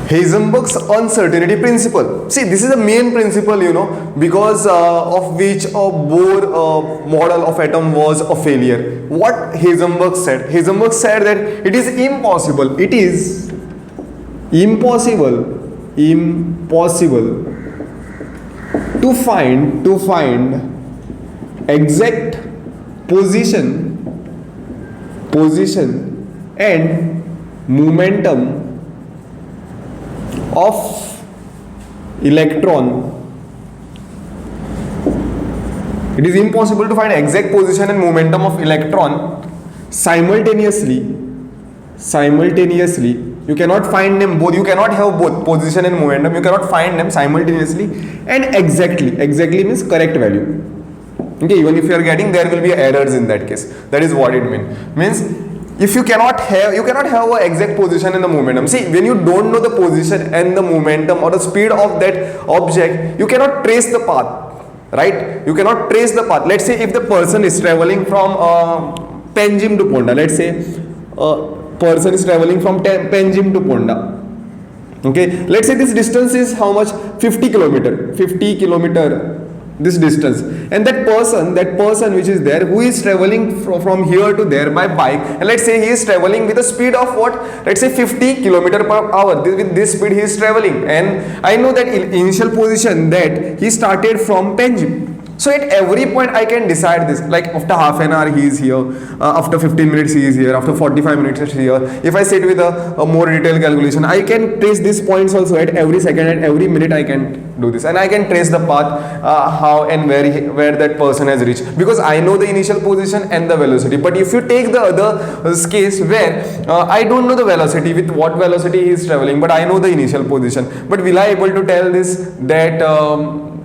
Heisenberg's uncertainty principle. See, this is the main principle, because of which a Bohr model of atom was a failure. What Heisenberg said? Heisenberg said that it is impossible. It is impossible to find exact position and momentum of electron. It is impossible to find exact position and momentum of electron simultaneously. You cannot find them both. You cannot have both position and momentum. You cannot find them simultaneously and exactly. Exactly means correct value. Okay, even if you are getting, there will be errors in that case. That is what it means. If you cannot have an exact position and the momentum. See, when you don't know the position and the momentum or the speed of that object, you cannot trace the path, right? You cannot trace the path. Let's say if the person is traveling from Panjim to Ponda. Let's say person is traveling from Panjim to Ponda. Okay, let's say this distance is how much? 50 kilometer. This distance, and that person which is there, who is traveling from here to there by bike, and let's say he is traveling with a speed of what? Let's say 50 kilometer per hour. With this speed he is traveling, and I know that initial position that he started from Panjim. So at every point I can decide this, like after half an hour he is here, after 15 minutes he is here, after 45 minutes he is here. If I sit with a more detailed calculation, I can trace these points also at every second, at every minute I can do this, and I can trace the path, how and where that person has reached, because I know the initial position and the velocity. But if you take the other case where I don't know the velocity, with what velocity he is traveling, but I know the initial position, but will I able to tell this that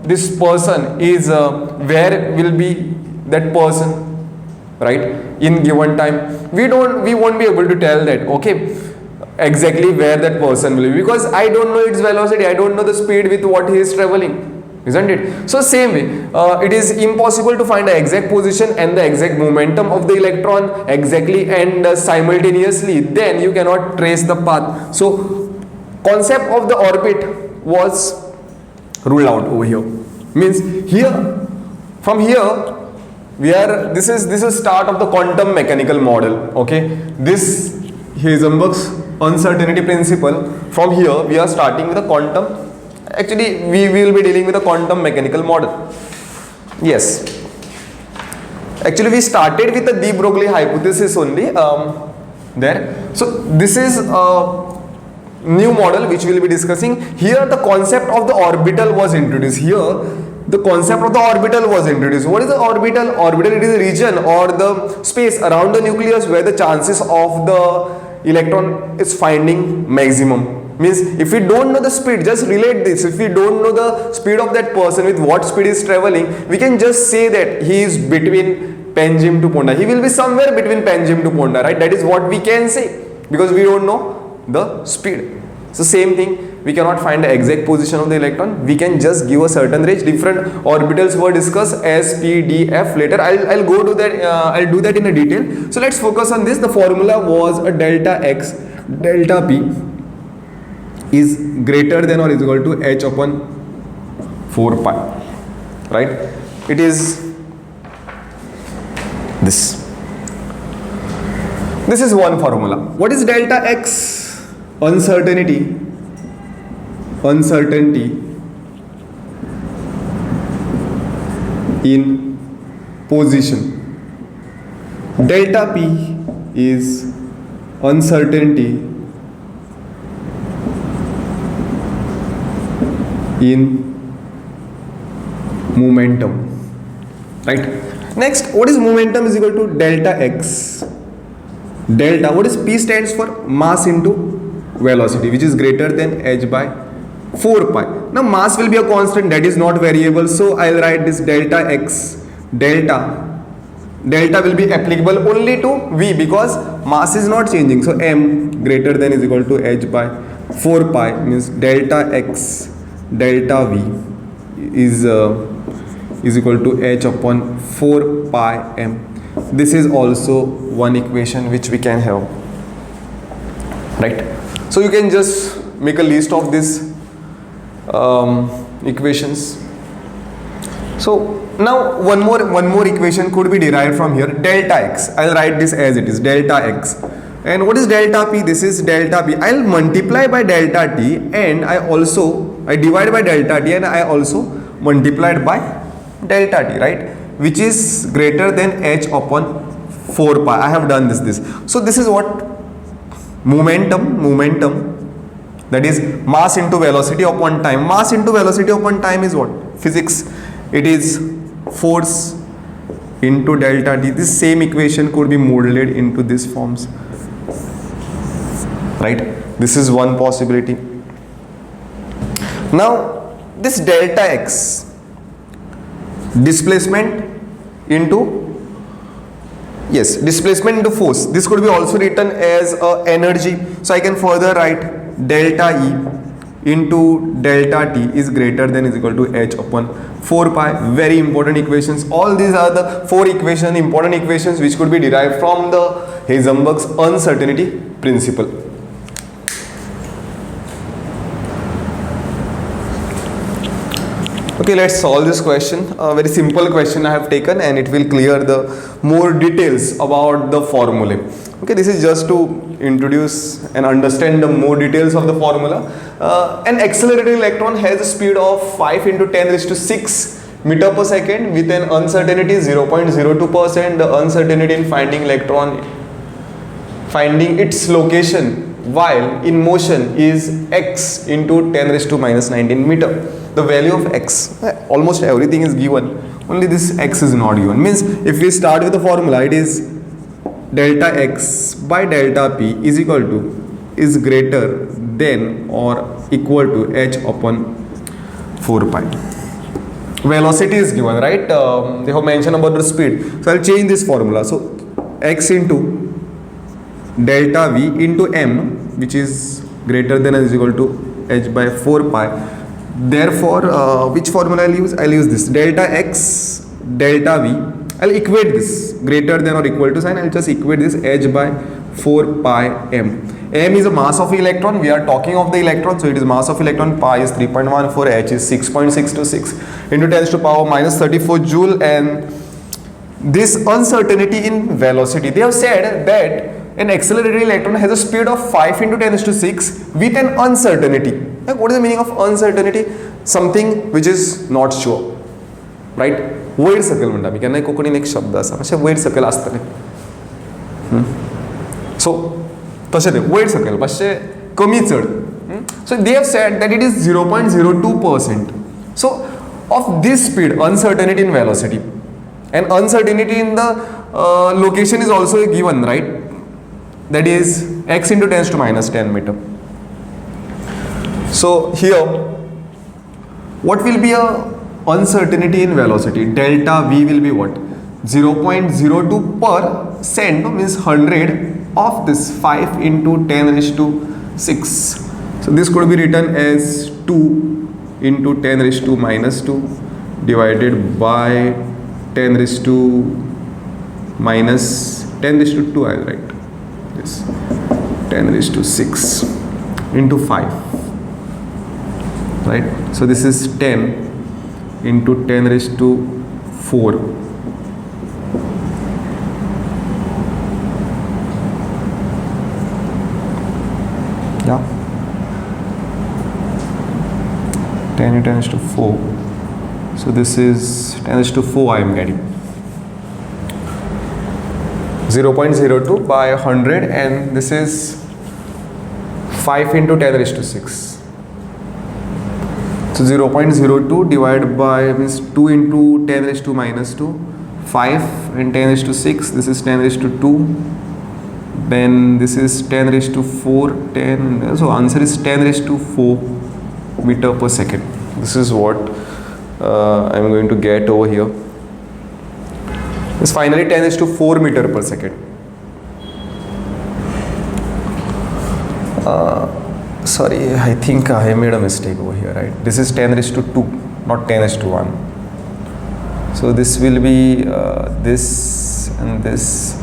this person is where will be that person, right, in given time? We won't be able to tell that, okay, exactly where that person will be, because I don't know its velocity, I don't know the speed with what he is traveling, isn't it? So same way, it is impossible to find the exact position and the exact momentum of the electron exactly and simultaneously. Then you cannot trace the path. So concept of the orbit was ruled out over here. Means here, from here, this is start of the quantum mechanical model. Okay, this Heisenberg's uncertainty principle. From here we are starting with a quantum. Actually, we will be dealing with a quantum mechanical model. Yes. Actually, we started with the de Broglie hypothesis only there. So this is new model which we will be discussing. Here the concept of the orbital was introduced. The concept of the orbital was introduced. What is the orbital? Orbital, it is a region or the space around the nucleus where the chances of the electron is finding maximum. Means if we don't know the speed, just relate this. If we don't know the speed of that person, with what speed is traveling, we can just say that he is between Panjim to Ponda. He will be somewhere between Panjim to Ponda, right? That is what we can say, because we don't know the speed. So same thing, we cannot find the exact position of the electron. We can just give a certain range. Different orbitals were discussed, S, P, D, F. Later I'll go to that. I'll do that in a detail. So let's focus on this. The formula was a delta X, delta P is greater than or is equal to H upon 4 pi. Right? It is this. This is one formula. What is delta X? Uncertainty in position. Delta P is uncertainty in momentum, right? Next, what is momentum is equal to delta X. Delta, what is P stands for? Mass into velocity, which is greater than h by 4 pi. Now mass will be a constant, that is not variable, so I'll write this delta X. Delta will be applicable only to V because mass is not changing, so m greater than is equal to h by 4 pi, means delta X delta V is equal to h upon 4 pi m. This is also one equation which we can have, right? So you can just make a list of these equations. So now one more equation could be derived from here, delta x. I'll write this as it is, delta x. And what is delta p? This is delta p. I'll multiply by delta t, and I divide by delta t, and I also multiplied by delta t, right? Which is greater than h upon 4 pi. I have done this. So this is what momentum, that is mass into velocity upon time. Mass into velocity upon time is what? Physics. It is force into delta t. This same equation could be molded into these forms, right? This is one possibility. Now this delta x, displacement into force, this could be also written as energy. So I can further write delta E into delta T is greater than is equal to h upon 4 pi. Very important equations. All these are the four important equations which could be derived from the Heisenberg's uncertainty principle. Okay, let's solve this question. A very simple question I have taken, and it will clear the more details about the formulae. Okay, this is just to introduce and understand the more details of the formula. An accelerated electron has a speed of 5 into 10 raised to 6 meter per second with an uncertainty 0.02%. The uncertainty in finding its location while in motion is x into 10 raised to minus 19 meter. The value of x, almost everything is given, only this x is not given. Means if we start with the formula, it is delta x by delta p is greater than or equal to h upon 4 pi. Velocity is given, right? They have mentioned about the speed. So I'll change this formula. So x into delta v into m, which is greater than or is equal to h by 4 pi. Therefore, which formula I'll use? I'll use this delta x delta v. I'll equate this greater than or equal to sign. I'll just equate this h by 4 pi m. M is a mass of electron. We are talking of the electron, so it is mass of electron. Pi is 3.14, h is 6.626 into 10 to the power minus 34 joule. And this uncertainty in velocity, they have said that an accelerated electron has a speed of 5 into 10 to the 6 with an uncertainty. Like, what is the meaning of uncertainty? Something which is not sure, right? Void circle म्हणटा आमी केन्नाय कोंकणीन एक शब्द आसा अशें void circle आसतलें. So तशें तें void circle मातशें कमी चड. So they have said that it is 0.02%. So of this speed, uncertainty in velocity and uncertainty in the location is also given, right? That is x into 10 to minus 10 meter. So here, what will be a uncertainty in velocity? Delta v will be what? 0.02% means 100 of this 5 into 10 raised to 6. So this could be written as 2 into 10 raised to minus 2 divided by 10 raised to minus 10 raised to 2. I will write this 10 raised to 6 into 5, right? So this is 10 into 10 raised to 4. Yeah, 10 into 10 raised to 4. So this is 10 raised to 4 I am getting. 0.02 by 100, and this is 5 into 10 raised to 6. So 0.02 divided by means 2 into 10 raised to minus 2, 5 and 10 raised to 6, this is 10 raised to 2, then this is 10 raised to 4, 10, so answer is 10 raised to 4 meter per second. This is what I am going to get over here. It's finally 10 raised to 4 meter per second. Sorry, I think I made a mistake over here, right? This is 10 raised to 2, not 10 raised to 1. So this will be this and this.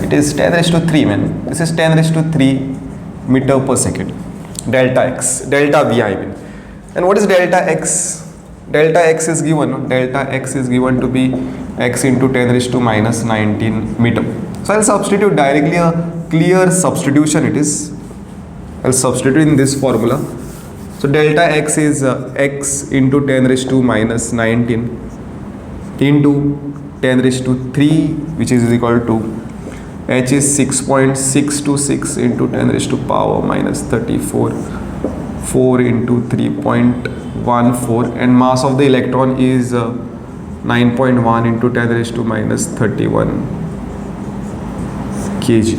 It is 10 raised to 3, man. This is 10 raised to 3 meter per second. delta x, delta v I mean. And what is delta x? Delta x is given, no? Delta x is given to be x into 10 raised to minus 19 meter. So I'll substitute directly, a clear substitution it is. I'll substitute in this formula. So delta x is x into 10 raised to minus 19 into 10 raised to 3, which is equal to h is 6.626 into 10 raised to power minus 34, 4 into 3.14, and mass of the electron is 9.1 into 10 raised to minus 31 kg.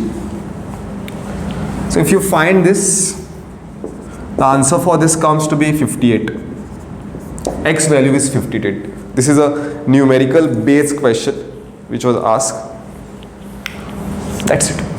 So if you find this, the answer for this comes to be 58. X value is 58. This is a numerical based question which was asked. That's it.